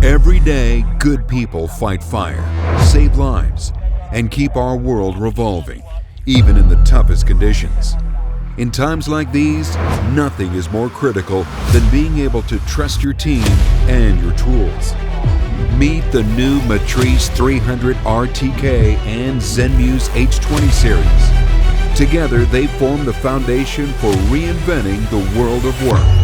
Every day, good people fight fire, save lives, and keep our world revolving, even in the toughest conditions. In times like these, nothing is more critical than being able to trust your team and your tools. Meet the new Matrice 300 RTK and Zenmuse H20 series. Together, they form the foundation for reinventing the world of work.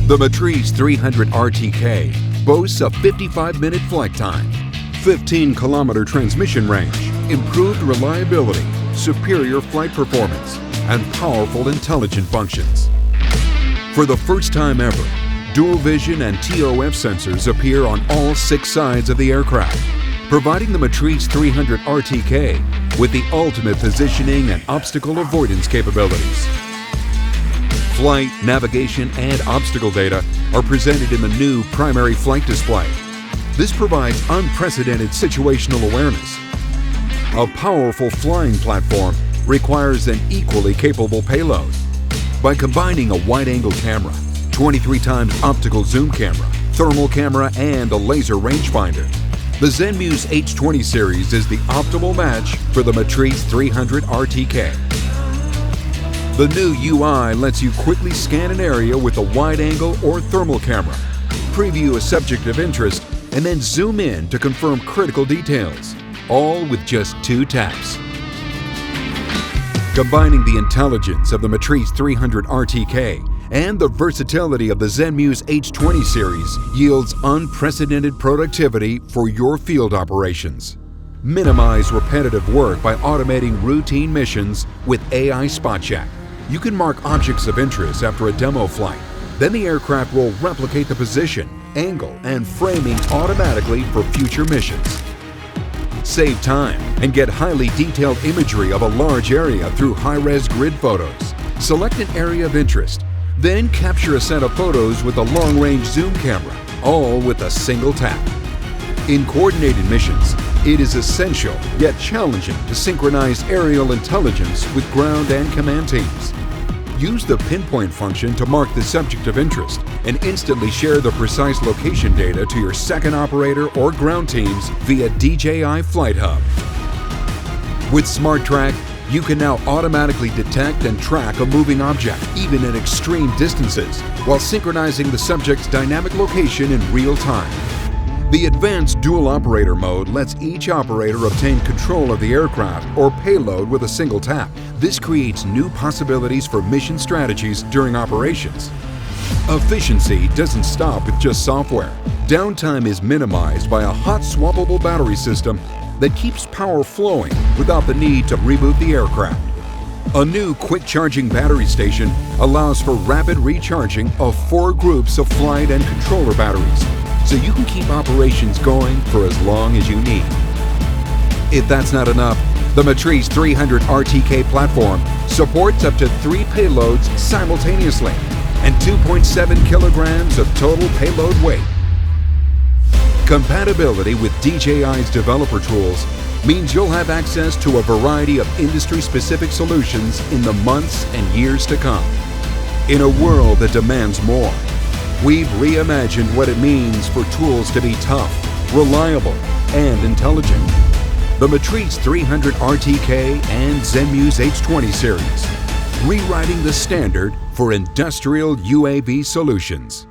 The Matrice 300 RTK boasts a 55-minute flight time, 15-kilometer transmission range, improved reliability, superior flight performance, and powerful intelligent functions. For the first time ever, dual vision and TOF sensors appear on all 6 sides of the aircraft, providing the Matrice 300 RTK with the ultimate positioning and obstacle avoidance capabilities. Flight, navigation, and obstacle data are presented in the new primary flight display. This provides unprecedented situational awareness. A powerful flying platform requires an equally capable payload. By combining a wide-angle camera, 23 times optical zoom camera, thermal camera, and a laser rangefinder, the Zenmuse H20 series is the optimal match for the Matrice 300 RTK. The new UI lets you quickly scan an area with a wide-angle or thermal camera, preview a subject of interest, and then zoom in to confirm critical details, all with just 2 taps. Combining the intelligence of the Matrice 300 RTK and the versatility of the Zenmuse H20 series yields unprecedented productivity for your field operations. Minimize repetitive work by automating routine missions with AI Spot Check. You can mark objects of interest after a demo flight. Then the aircraft will replicate the position, angle, and framing automatically for future missions. Save time and get highly detailed imagery of a large area through high-res grid photos. Select an area of interest, then capture a set of photos with a long-range zoom camera, all with a single tap. In coordinated missions, it is essential yet challenging to synchronize aerial intelligence with ground and command teams. Use the pinpoint function to mark the subject of interest and instantly share the precise location data to your second operator or ground teams via DJI Flight Hub. With SmartTrack, you can now automatically detect and track a moving object, even at extreme distances, while synchronizing the subject's dynamic location in real time. The advanced dual operator mode lets each operator obtain control of the aircraft or payload with a single tap. This creates new possibilities for mission strategies during operations. Efficiency doesn't stop with just software. Downtime is minimized by a hot swappable battery system that keeps power flowing without the need to reboot the aircraft. A new quick charging battery station allows for rapid recharging of 4 groups of flight and controller batteries, so you can keep operations going for as long as you need. If that's not enough, the Matrice 300 RTK platform supports up to 3 payloads simultaneously and 2.7 kilograms of total payload weight. Compatibility with DJI's developer tools means you'll have access to a variety of industry-specific solutions in the months and years to come. In a world that demands more, we've reimagined what it means for tools to be tough, reliable, and intelligent. The Matrice 300 RTK and Zenmuse H20 series, rewriting the standard for industrial UAV solutions.